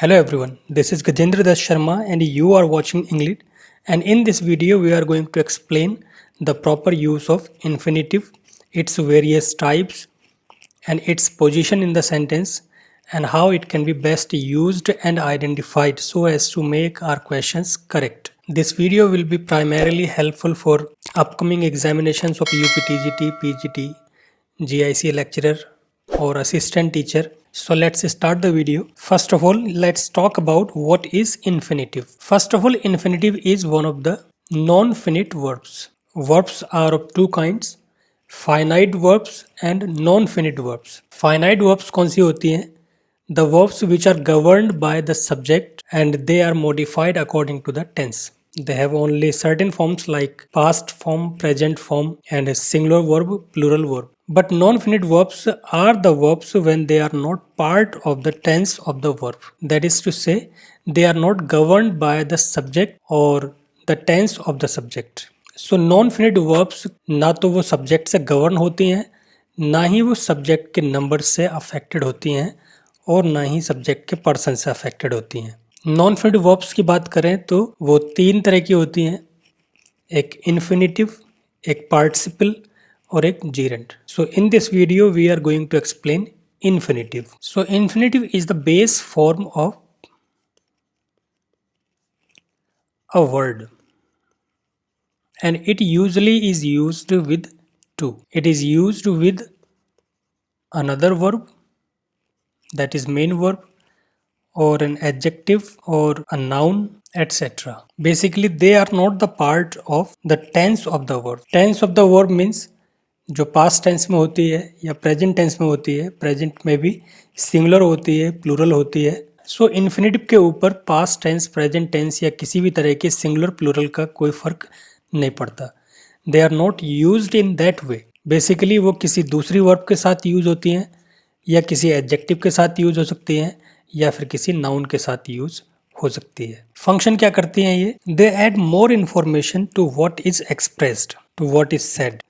Hello everyone, this is Gajendra Das Sharma and you are watching English, and in this video we are going to explain the proper use of infinitive, its various types and its position in the sentence and how it can be best used and identified so as to make our questions correct. This video will be primarily helpful for upcoming examinations of UPTGT, PGT, GIC lecturer or assistant teacher. So let's start the video. First of all, let's talk about what is infinitive. First of all, infinitive is one of the non-finite verbs. Verbs are of two kinds, finite verbs and non-finite verbs. Finite verbs कौन सी होती हैं? The verbs which are governed by the subject and they are modified according to the tense. They have only certain forms like past form, present form and a singular verb, plural verb. But non-finite verbs are the verbs when they are not part of the tense of the verb. That is to say, they are not governed by the subject or the tense of the subject. So non-finite verbs ना तो वो subject से govern होती हैं, ना ही वो subject के number से affected होती हैं और ना ही subject के person से affected होती हैं. Non-finite verbs की बात करें तो वो तीन तरह की होती हैं, एक infinitive, एक participle और एक gerund. So in this video we are going to explain infinitive. So infinitive is the base form of a word and it usually is used with two. It is used with another verb, that is main verb, or an adjective or a noun, etc. Basically they are not the part of the tense of the verb. Tense of the verb means जो past tense में होती है या present tense में होती है, present में भी सिंगुलर होती है, प्लूरल होती है. सो इन्फिनेटिव के ऊपर पास्ट टेंस, प्रेजेंट टेंस या किसी भी तरह के सिंगुलर प्लूरल का कोई फर्क नहीं पड़ता. They are not used in that way. Basically वो किसी दूसरी वर्ब के साथ यूज होती हैं या किसी एडजेक्टिव के साथ यूज हो सकती हैं या फिर किसी नाउन के साथ यूज हो सकती है. फंक्शन क्या करती हैं ये? They add more information to what is expressed, to what is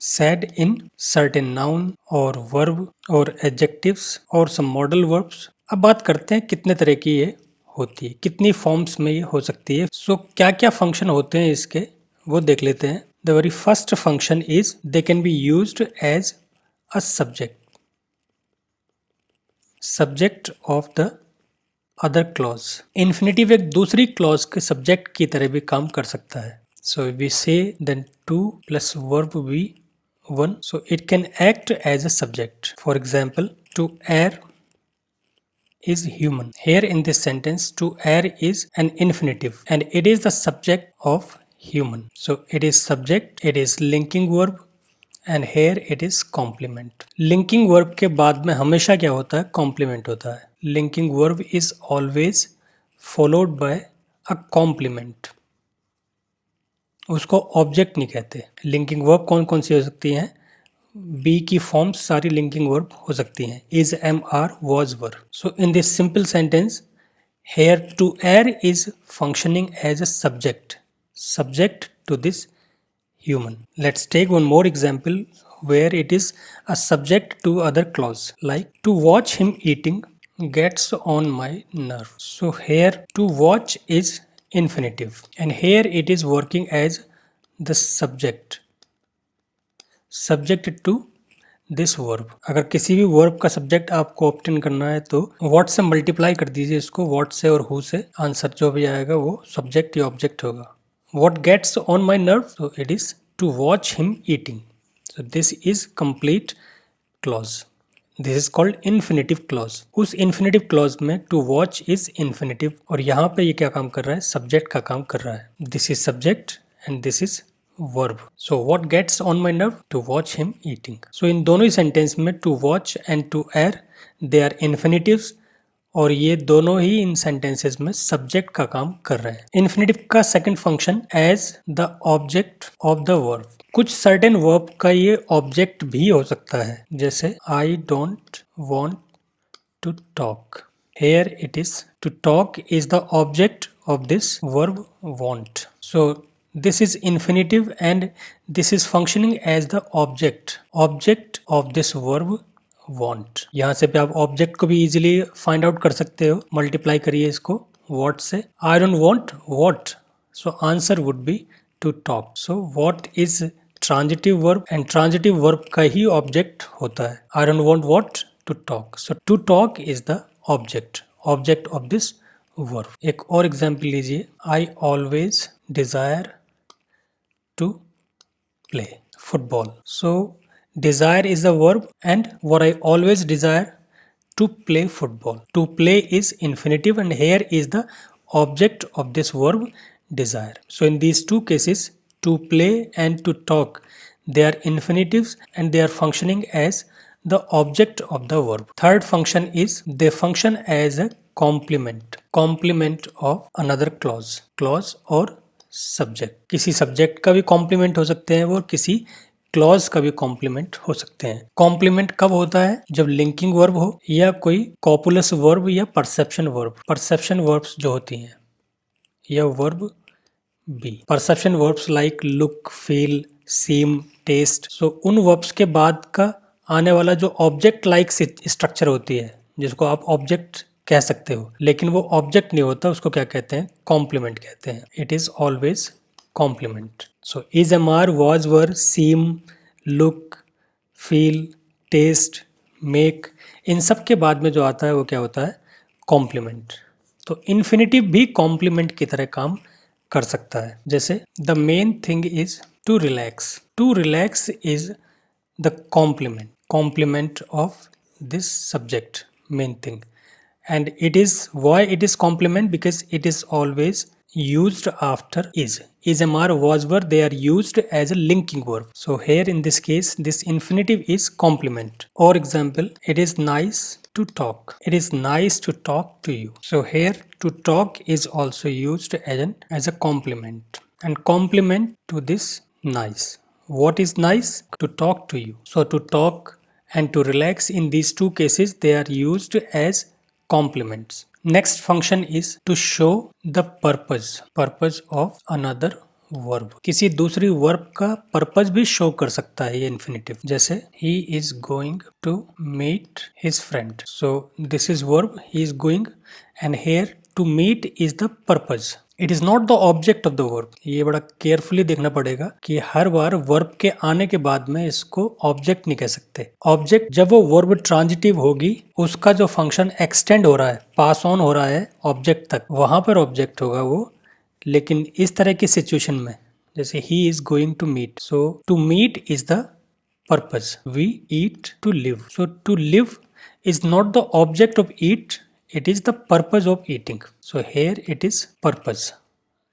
said in certain noun or verb or adjectives or some modal verbs. अब बात करते हैं कितने तरह की ये होती है, कितनी फॉर्म्स में ये हो सकती है. सो क्या क्या फंक्शन होते हैं इसके वो देख लेते हैं. The very first function is they can be used as a subject of the other clause. Infinitive एक दूसरी क्लॉज के सब्जेक्ट की तरह भी काम कर सकता है. So if we say then 2 plus verb be 1, so it can act as a subject. For example, to err is human. Here in this sentence, to err is an infinitive and it is the subject of human. So it is subject, it is linking verb and here it is complement. Linking verb के बाद में हमेशा क्या होता है? Complement होता है. Linking verb is always followed by a complement. उसको ऑब्जेक्ट नहीं कहते. लिंकिंग वर्ब कौन कौन सी हो सकती हैं? बी की फॉर्म सारी लिंकिंग वर्ब हो सकती हैं. Is, am, are, was, were. So in this simple sentence here to err is functioning as a subject to this human. Let's take one more example where it is a subject to other clause, like to watch him eating gets on my nerve. So here to watch is infinitive and here it is working as the subject to this verb. अगर किसी भी verb का subject आपको obtain करना है तो what से multiply कर दीजिए इसको, what से और who से. आंसर जो भी आएगा वो सब्जेक्ट या ऑब्जेक्ट होगा. What gets on my nerve? So it is to watch him eating. So this is complete clause. This is called infinitive clause. उस infinitive clause में to watch is infinitive और यहाँ पे ये क्या काम कर रहा है? Subject का काम कर रहा है. This is subject and this is verb. So what gets on my nerve? To watch him eating. So इन दोनों ही sentence में to watch and to err they are infinitives और ये दोनों ही इन सेंटेंसेस में सब्जेक्ट का काम कर रहे हैं. इन्फिनेटिव का second function as the object of the verb. कुछ सर्टेन वर्ब का ये ऑब्जेक्ट भी हो सकता है, जैसे I don't want to talk. Here it is to talk is the object of this verb want. So this is infinitive and this is functioning as the object of this verb want. यहाँ से भी आप object को भी easily find out कर सकते हो. Multiply करिए इसको what से. I don't want what. So answer would be to talk. So what is transitive verb and transitive verb का ही object होता है. I don't want what to talk. So to talk is the object of this verb. एक और example लीजिए. I always desire to play football. So desire is the verb and what I always desire to play football. To play is infinitive and here is the object of this verb desire. So in these two cases, to play and to talk, they are infinitives and they are functioning as the object of the verb. Third function is they function as a complement of another clause or subject. किसी subject का भी complement हो सकते हैं वो, किसी clause का भी कॉम्प्लीमेंट हो सकते हैं. कॉम्प्लीमेंट कब होता है? जब लिंकिंग वर्ब हो या कोई कॉपुलस वर्ब या परसेप्शन वर्ब. परसेप्शन वर्ब्स जो होती हैं या verb be. Perception verbs like look, feel, seem, taste. So उन वर्ब्स के बाद का आने वाला जो ऑब्जेक्ट लाइक स्ट्रक्चर होती है जिसको आप ऑब्जेक्ट कह सकते हो, लेकिन वो ऑब्जेक्ट नहीं होता, उसको क्या कहते हैं? कॉम्प्लीमेंट कहते हैं. It is always complement. So is, am are, was, were, seem, look, feel, taste, make, इन सब के बाद में जो आता है वो क्या होता है? कॉम्प्लीमेंट. तो इन्फिनिटिव भी कॉम्प्लीमेंट की तरह काम कर सकता है. जैसे the main thing is to relax. To relax is the complement of this subject main thing. And it is, why it is complement? Because it is always used after is. Is, am, are, was, were, they are used as a linking verb. So here in this case, this infinitive is complement. Or example, it is nice to talk. It is nice to talk to you. So here to talk is also used as a complement. And complement to this nice. What is nice? To talk to you. So to talk and to relax, in these two cases, they are used as complements. Next function is to show the purpose of another verb. किसी दूसरी verb का purpose भी show कर सकता है ये infinitive. जैसे he is going to meet his friend. So this is verb, he is going, and here to meet is the purpose. It is not the object of the verb. ये बड़ा carefully देखना पड़ेगा कि हर बार verb के आने के बाद में इसको ऑब्जेक्ट नहीं कह सकते. ऑब्जेक्ट जब वो वर्ब ट्रांजिटिव होगी, उसका जो फंक्शन एक्सटेंड हो रहा है, पास ऑन हो रहा है ऑब्जेक्ट तक, वहां पर ऑब्जेक्ट होगा वो. लेकिन इस तरह की सिचुएशन में जैसे he is going to meet, so to meet is the purpose. We eat to live. So to live is not the object of eat, it is the purpose of eating. So here it is purpose.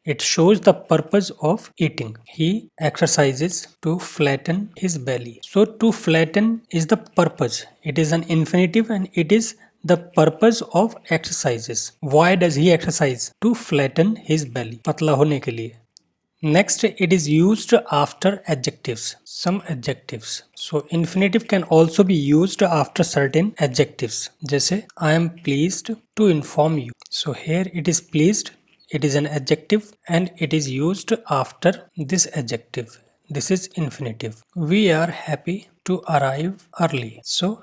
It shows the purpose of eating. He exercises to flatten his belly. So to flatten is the purpose. It is an infinitive and it is the purpose of exercises. Why does he exercise? To flatten his belly. पतला होने के लिए. Next, it is used after adjectives. Some adjectives. So infinitive can also be used after certain adjectives. जैसे I am pleased to inform you. So here it is pleased. It is an adjective and it is used after this adjective. This is infinitive. We are happy to arrive early. So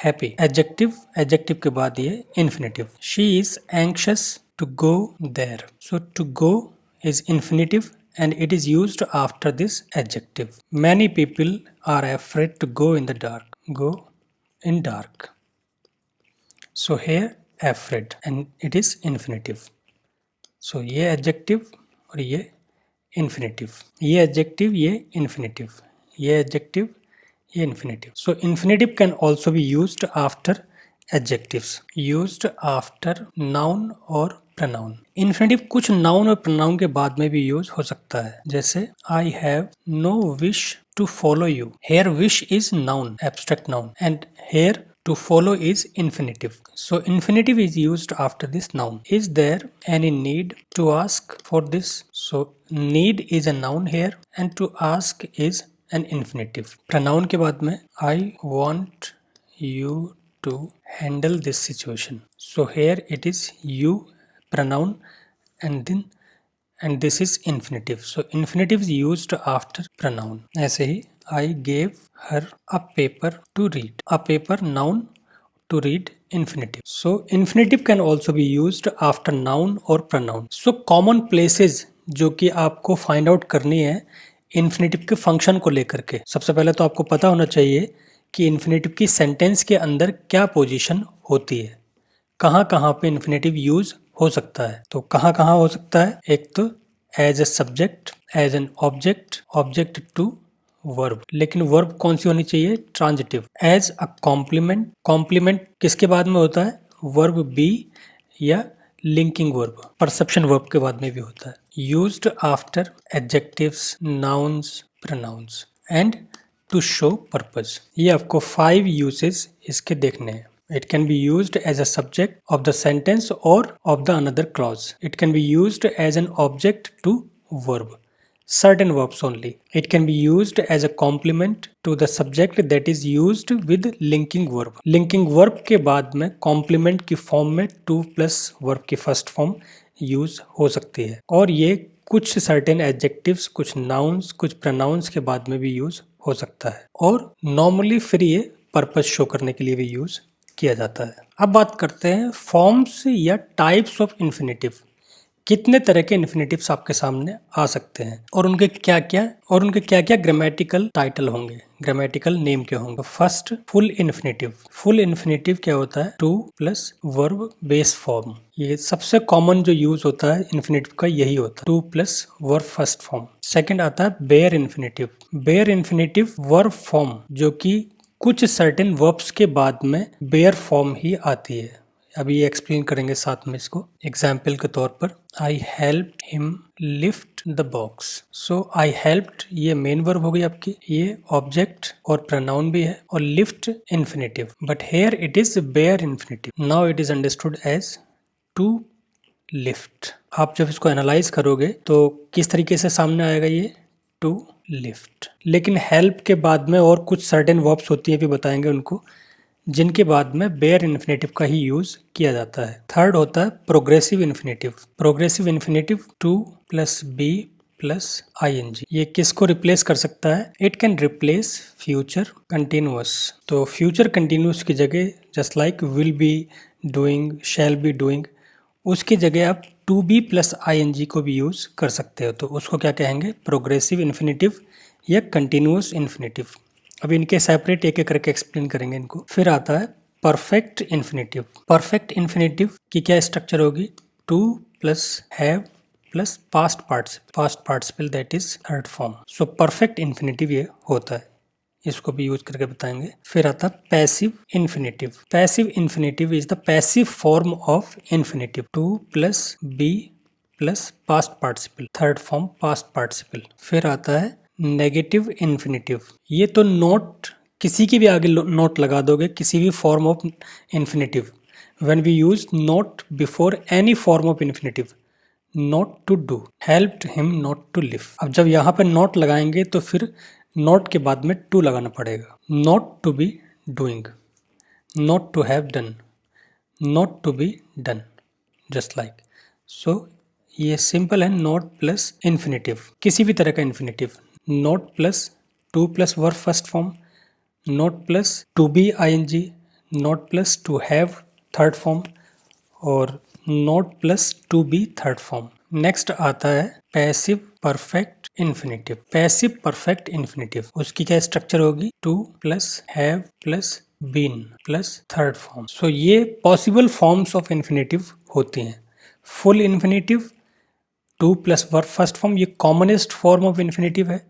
happy. Adjective के बाद ये infinitive. She is anxious to go there. So to go is infinitive and it is used after this adjective. Many people are afraid to go in the dark. Go in dark. So here afraid and it is infinitive. So ये adjective और ये infinitive. ये adjective, ये infinitive. ये adjective, ये infinitive. So infinitive can also be used after adjectives. Used after noun or pronoun. Infinitive कुछ noun और pronoun के बाद में भी यूज हो सकता है. जैसे I have no wish to follow you. Here wish is noun, abstract noun, and here to follow is infinitive. So infinitive is used after this noun. Is there any need to ask for this? So need is a noun here and to ask is an infinitive. Pronoun के बाद में I want you to handle this situation. So here it is you pronoun and this is infinitive. So infinitive is used after pronoun. ऐसे ही I gave her a paper to read. A paper, noun, to read, infinitive. So infinitive can also be used after noun or pronoun. So common places जो कि आपको find out करनी है infinitive के function को लेकर के, सबसे पहले तो आपको पता होना चाहिए कि इन्फिनेटिव की सेंटेंस के अंदर क्या पोजीशन होती है, कहाँ कहाँ पे इन्फिनेटिव यूज हो सकता है। तो कहाँ कहाँ हो सकता है, एक तो as a subject, as an object, object to verb, लेकिन वर्ब कौन सी होनी चाहिए, transitive. As a complement, complement किसके बाद में होता है, वर्ब बी या लिंकिंग वर्ब, परसेप्शन वर्ब के बाद में भी होता है। Used after adjectives, nouns, pronouns and to show purpose. ये आपको 5 यूसेस इसके देखने हैं। It can be used as a subject of the sentence or of the another clause. It can be used as an object to verb. Certain verbs only. It can be used as a complement to the subject that is used with linking verb. Linking verb के बाद में complement की form में to plus verb की first form use हो सकती है, और ये कुछ certain adjectives, कुछ nouns, कुछ pronouns के बाद में भी use हो सकता है, और normally फिर ये purpose show करने के लिए भी use किया जाता है। अब बात करते हैं फॉर्म्स या टाइप्स ऑफ इन्फिनेटिव। कितने तरह के इन्फिनेटिव्स आपके सामने आ सकते हैं और उनके क्या क्या ग्रामेटिकल टाइटल होंगे, ग्रामेटिकल नेम क्या होंगे। First, full infinitive. Full infinitive क्या होता है, to plus verb base form. ये सबसे कॉमन जो यूज होता है इन्फिनेटिव का यही होता है, to plus verb first form. Second आता है bare infinitive. Bare infinitive verb form जो कि कुछ सर्टेन वर्ब्स के बाद में बेयर फॉर्म ही आती है। अभी ये एक्सप्लेन करेंगे साथ में इसको एग्जाम्पल के तौर पर। आई helped him lift the box. So I helped ये मेन वर्ब हो गई आपकी, ये ऑब्जेक्ट और प्रोनाउन भी है, और lift infinitive, but here it is bare infinitive. Now it is understood as to lift. आप जब इसको एनालाइज करोगे तो किस तरीके से सामने आएगा, ये टू लिफ्ट। लेकिन हेल्प के बाद में और कुछ सर्टेन वर्ब्स होती है, भी बताएंगे उनको, जिनके बाद में बेयर इन्फिनेटिव का ही यूज किया जाता है। थर्ड होता है progressive infinitive. Progressive infinitive to plus be plus I N G. ये किसको रिप्लेस कर सकता है, it can replace future continuous. तो फ्यूचर कंटिन्यूअस की जगह just like will be, doing, shall be doing, उसकी जगह आप टू बी प्लस आईएनजी को भी यूज कर सकते हो। तो उसको क्या कहेंगे, प्रोग्रेसिव इन्फिनेटिव या कंटिन्यूअस इन्फिनेटिव। अब इनके सेपरेट एक एक करके एक्सप्लेन करेंगे इनको। फिर आता है परफेक्ट इन्फिनेटिव। परफेक्ट इन्फिनेटिव की क्या स्ट्रक्चर होगी, to plus have plus past participle that is third form. So perfect infinitive ये होता है, इसको भी यूज करके बताएंगे। फिर आता है passive infinitive. Passive infinitive is the passive form of infinitive, to plus be plus past participle, third form past participle. फिर आता है नेगेटिव इन्फिनेटिव। ये तो नोट, किसी की भी आगे नोट लगा दोगे, किसी भी form of infinitive. When we use not before any form of infinitive, not to do, helped him not to live. अब जब यहाँ पे नॉट लगाएंगे तो फिर नॉट के बाद में टू लगाना पड़ेगा। Not to be doing, not to have done, not to be done, just like. So ये सिंपल है, नॉट प्लस इन्फिनेटिव, किसी भी तरह का infinitive. Not plus to plus verb first form, not plus to be ING, not plus to have third form, और not plus to be third form. Next आता है passive perfect infinitive. Passive perfect infinitive, उसकी क्या structure होगी, to plus have plus been plus third form. So ये possible forms of infinitive होती हैं। Full infinitive, to plus verb first form, ये commonest form of infinitive है।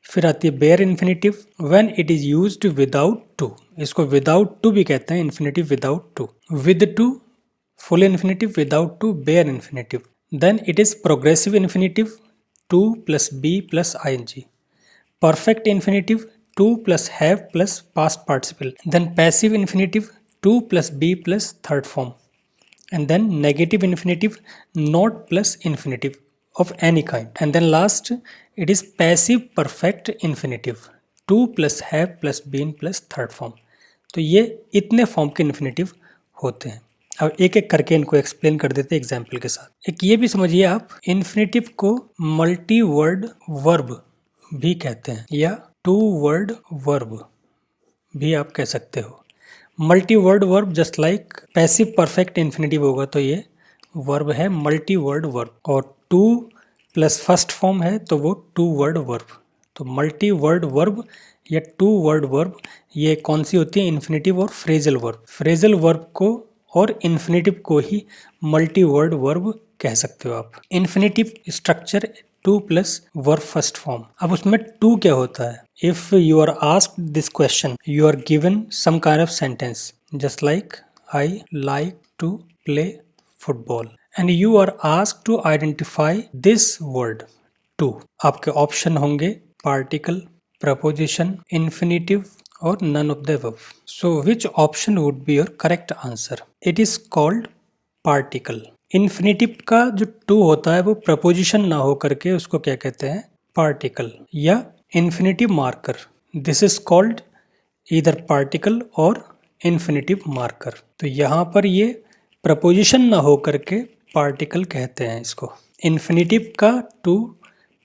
फिर आती है bare infinitive, when it is used without to. इसको without to भी कहते हैं, infinitive without to. With to full infinitive, without to bare infinitive. Then it is progressive infinitive, to plus be plus ing. Perfect infinitive, to plus have plus past participle. Then passive infinitive, to plus be plus third form. And then negative infinitive, not plus infinitive of any kind. And then last, it is passive perfect infinitive, to plus have plus been plus third form. तो ये इतने form के infinitive होते हैं। अब एक एक करके इनको एक्सप्लेन कर देते हैं एग्जाम्पल के साथ। एक ये भी समझिए आप, इन्फिनेटिव को मल्टी वर्ड वर्ब भी कहते हैं या टू वर्ड वर्ब भी आप कह सकते हो। Multi word verb just like passive perfect infinitive होगा तो ये वर्ब है मल्टी वर्ड वर्ब, और टू प्लस फर्स्ट फॉर्म है तो वो टू वर्ड वर्ब। तो मल्टी वर्ड वर्ब या टू वर्ड वर्ब ये कौन सी होती है? इन्फिनेटिव और फ्रेजल वर्ब। फ्रेजल वर्ब को और इन्फिनेटिव को ही मल्टी वर्ड वर्ब कह सकते हो आप। Infinitive structure to plus verb first form. अब उसमें टू क्या होता है? If you are asked this question you are given some kind of sentence just like I like to play football and you are asked to identify this word to. आपके option होंगे particle, preposition, infinitive और none of the above. So which option would be your correct answer? It is called particle. Infinitive का जो to होता है वो preposition ना हो करके उसको क्या कहते हैं? पार्टिकल या infinitive marker. This is called either particle और इन्फिनेटिव मार्कर। तो यहाँ पर ये प्रपोजिशन ना हो करके पार्टिकल कहते हैं इसको। इन्फिनेटिव का टू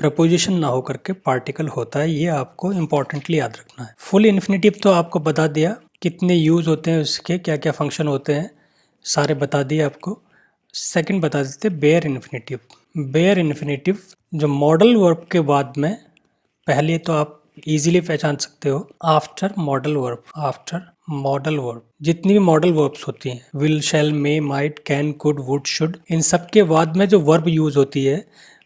प्रपोजिशन ना हो करके पार्टिकल होता है, ये आपको इंपॉर्टेंटली याद रखना है। फुल इन्फिनेटिव तो आपको बता दिया, कितने यूज होते हैं उसके, क्या क्या फंक्शन होते हैं, सारे बता दिए आपको। सेकंड बता देते बेयर इन्फिनेटिव। बेयर इन्फिनेटिव जो मॉडल वर्ब के बाद में, पहले तो आप इजीली पहचान सकते हो after modal verb. After modal verb जितनी भी मॉडल वर्ब्स होती हैं, will, shall, may, might, can, could, would, should, इन सब के बाद में जो वर्ब यूज होती है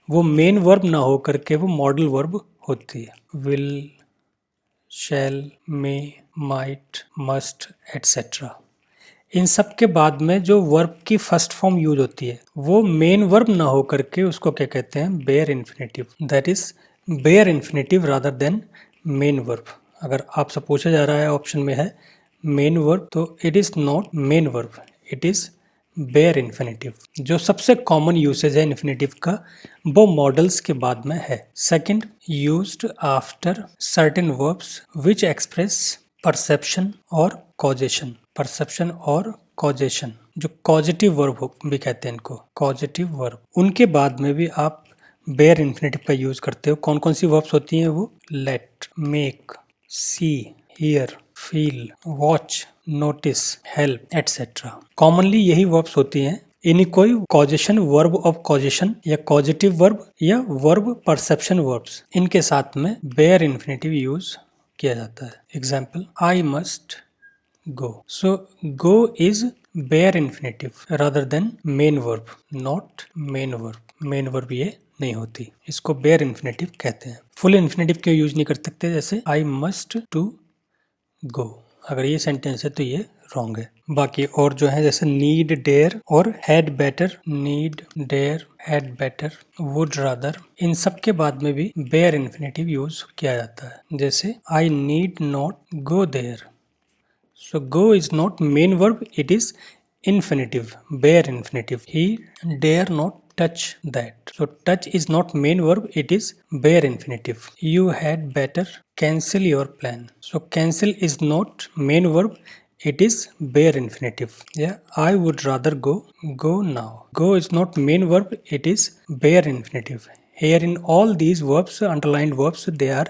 वो मेन वर्ब ना हो करके वो मॉडल वर्ब होती है। Will, shall, may, might, must etcetera. इन सब के बाद में जो वर्ब की फर्स्ट फॉर्म यूज होती है वो मेन वर्ब ना हो करके उसको क्या कहते हैं? Bare infinitive. That is bare infinitive rather than main verb. अगर आपसे पूछा जा रहा है ऑप्शन में है मेन वर्ब तो it is not main verb, it is bare infinitive. जो सबसे कॉमन यूसेज है इन्फिनेटिव का वो मॉडल्स के बाद में है। Second, used after certain verbs which express perception और कॉजेशन। परसेप्शन और कॉजेशन, जो कॉजेटिव वर्ब भी कहते हैं इनको, कॉजेटिव वर्ब, उनके बाद में भी आप बेयर इन्फिनेटिव का यूज करते हो। कौन कौन सी वर्ब्स होती हैं वो? Let, make, see, hear, feel, watch, notice, help etcetera. Commonly यही वर्ब्स होती हैं। इन्हीं कोई कॉजेशन, वर्ब ऑफ कॉजेशन या कॉजेटिव वर्ब या वर्ब परसेप्शन वर्ब्स, इनके साथ में बेयर इन्फिनेटिव यूज किया जाता है। Example, I must go. So go is bare infinitive rather than main verb, not main verb. main verb ये नहीं होती, इसको bare infinitive कहते हैं। full infinitive क्यों यूज नहीं कर सकते? जैसे I must to go, अगर ये सेंटेंस है तो ये रॉन्ग है। बाकी और जो है जैसे नीड, डेयर और had better, need, dare, had better, would rather, इन सब के बाद में भी बेयर इन्फिनेटिव यूज किया जाता है। जैसे I need not go there. So go is not main verb, it is infinitive, bare infinitive. He dare not touch that. So touch is not main verb, it is bare infinitive. You had better cancel your plan. So cancel is not main verb, it is bare infinitive. Yeah, I would rather go, go now. Go is not main verb, it is bare infinitive. Here in all these verbs, underlined verbs, they are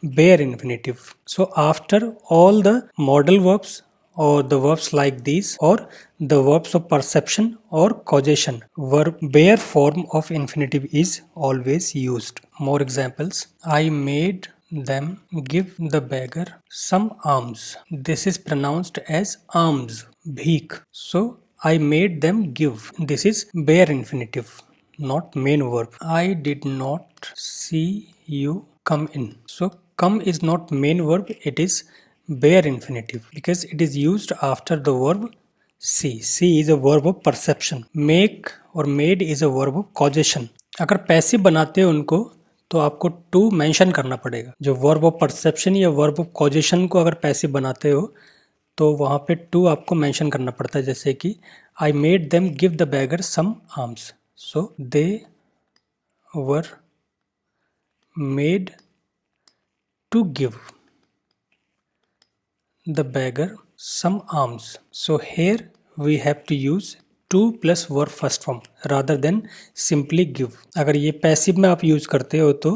bare infinitive. So after all the modal verbs or the verbs like these or the verbs of perception or causation, verb bare form of infinitive is always used. More examples, I made them give the beggar some alms. This is pronounced as alms, bhik. So I made them give. This is bare infinitive, not main verb. I did not see you come in. So come is not main verb, it is bare infinitive because it is used after the verb see. See is a verb of perception. Make और made is a verb of causation. अगर passive बनाते हो उनको तो आपको to mention करना पड़ेगा। जो वर्ब ऑफ परसेप्शन या वर्ब ऑफ कॉजेशन को अगर पैसिव बनाते हो तो वहाँ पे टू आपको मेंशन करना पड़ता है। जैसे कि I made them give the beggar some arms. So they were made to give the beggar some alms. So here we have to use to plus verb first form rather than simply give. अगर ये passive में आप use करते हो तो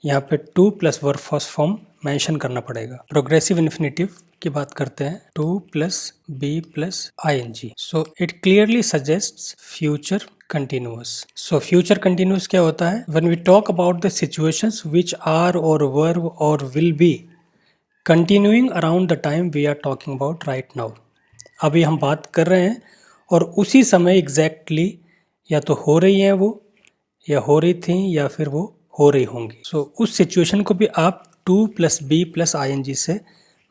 यहाँ पे to plus verb first form mention करना पड़ेगा। प्रोग्रेसिव इन्फिनेटिव की बात करते हैं, to plus be plus ing। So it clearly suggests future continuous। So future continuous क्या होता है? When we talk about the situations which are or were or will be continuing around the time we are talking about right now। अभी हम बात कर रहे हैं और उसी समय एग्जैक्टली या तो हो रही हैं वो, या हो रही थी, या फिर वो हो रही होंगी। सो उस सिचुएशन को भी आप to plus be plus ing से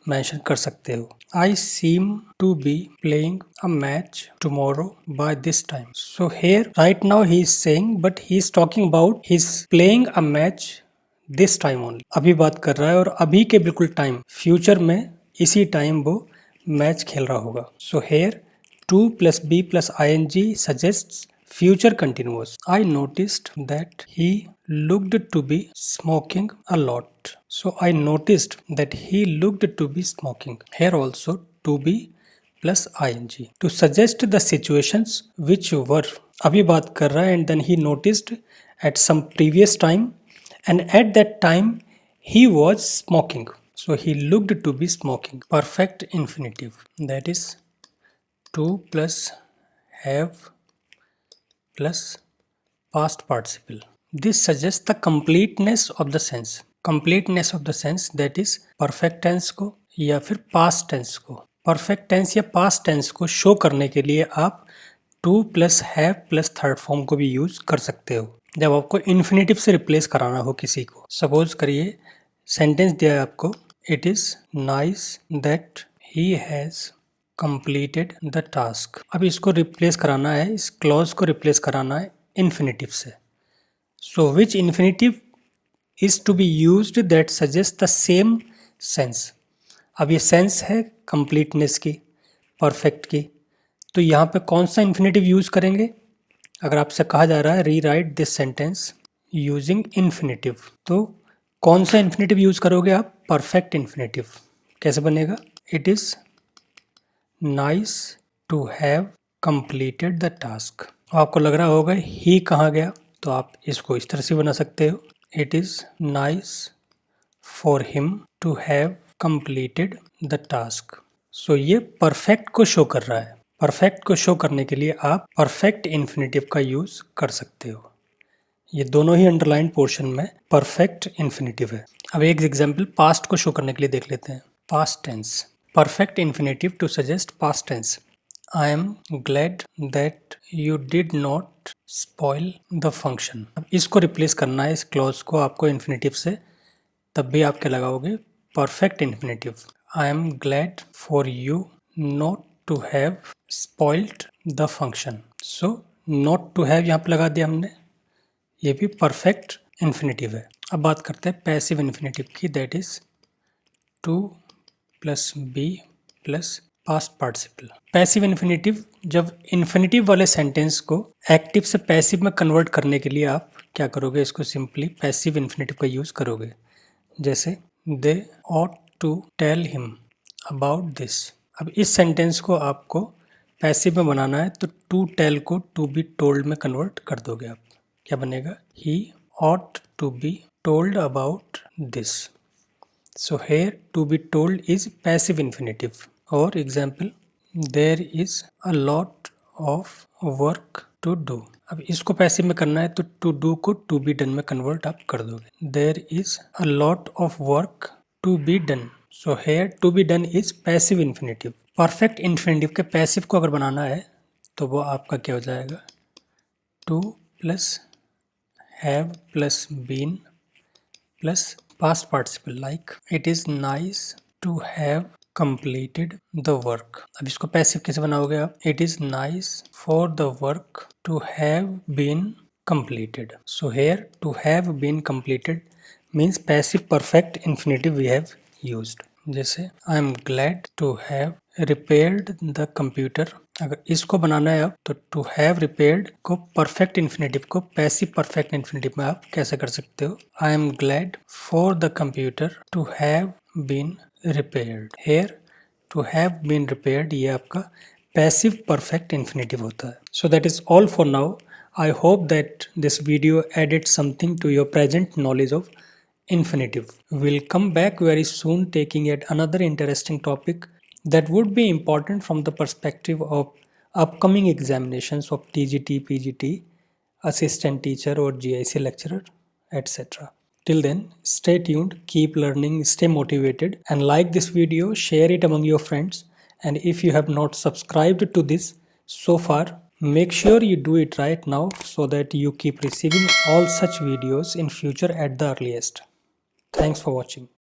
मेंशन कर सकते हो। I seem to be playing a match tomorrow by this time. So here right now he is saying, but he is talking about he is playing a match this time only. अभी बात कर रहा है और अभी के बिल्कुल time, future में इसी टाइम वो मैच खेल रहा होगा। So here to plus be plus ing suggests future continuous। I noticed that he looked to be smoking a lot। So I noticed that he looked to be smoking। Here also to be plus ing to suggest the situations which were। अभी बात कर रहा है and then he noticed at some previous time and at that time he was smoking। So he looked to be smoking। Perfect infinitive, that is to plus have plus past participle। This suggests the completeness of the sense। completeness of the sense, that is perfect tense को या फिर past tense को। perfect tense या past tense को show करने के लिए आप to plus have plus third form को भी यूज कर सकते हो जब आपको इन्फिनेटिव से रिप्लेस कराना हो किसी को। सपोज करिए सेंटेंस दिया है आपको, it is nice that he has completed the task। अब इसको रिप्लेस कराना है, इस क्लॉज को रिप्लेस कराना है इन्फिनेटिव से। So which infinitive is to be used that suggest the same sense. अब ये सेंस है कंप्लीटनेस की, परफेक्ट की, तो यहाँ पे कौन सा इन्फिनेटिव यूज करेंगे? अगर आपसे कहा जा रहा है rewrite this sentence using infinitive, तो कौन सा इन्फिनेटिव यूज करोगे आप? Perfect infinitive. कैसे बनेगा? It is nice to have completed the task. आपको लग रहा होगा ही कहाँ गया, तो आप इसको इस तरह से बना सकते हो, it is nice for him to have completed the task. So ये परफेक्ट को शो कर रहा है। परफेक्ट को शो करने के लिए आप परफेक्ट इन्फिनेटिव का यूज कर सकते हो। ये दोनों ही अंडरलाइन पोर्शन में परफेक्ट इन्फिनेटिव है। अब एक एग्जाम्पल पास्ट को शो करने के लिए देख लेते हैं। Past tense, perfect infinitive to suggest past tense। I am glad that you did not spoil the function। अब इसको रिप्लेस करना है, इस क्लॉज को आपको इन्फिनेटिव से, तब भी आप क्या लगाओगे? Perfect infinitive. I am glad for you not to have spoiled the function। So not to have यहाँ पे लगा दिया हमने, ये भी परफेक्ट इन्फिनेटिव है। अब बात करते हैं पैसिव इन्फिनेटिव की, that is to plus be plus past participle. Passive infinitive, जब इन्फिनेटिव वाले सेंटेंस को एक्टिव से पैसिव में कन्वर्ट करने के लिए आप क्या करोगे? इसको सिंपली पैसिव इन्फिनेटिव का यूज करोगे। जैसे they ought to tell him about this. अब इस सेंटेंस को आपको पैसिव में बनाना है, तो टू टेल को टू बी टोल्ड में कन्वर्ट कर दोगे आप। क्या बनेगा? He ought to be told about this. So here to be told is passive infinitive। Or example, there is a lot of work to do। अब इसको passive में करना है तो to do को to be done में convert आप कर दोगे। There is a lot of work to be done। So here to be done is passive infinitive। Perfect infinitive के पैसिव को अगर बनाना है तो वो आपका क्या हो जाएगा? to plus have plus been plus past participle like it is nice to have completed the work। अब इसको पैसिव कैसे बनाओगे आप? it is nice for the work to have been completed। so here to have been completed means passive perfect infinitive we have used। जैसे I am glad to have repaired the computer। अगर इसको बनाना है आप तो to have repaired को perfect infinitive को passive perfect infinitive में आप कैसे कर सकते हो? I am glad for the computer to have been repaired। Here to have been repaired ये आपका passive perfect infinitive होता है। So that is all for now। I hope that this video added something to your present knowledge of infinitive. We'll come back very soon taking yet another interesting topic that would be important from the perspective of upcoming examinations of TGT, PGT, assistant teacher or GIC lecturer, etc. Till then, stay tuned, keep learning, stay motivated, and like this video, share it among your friends. And if you have not subscribed to this so far, make sure you do it right now so that you keep receiving all such videos in future at the earliest. Thanks for watching.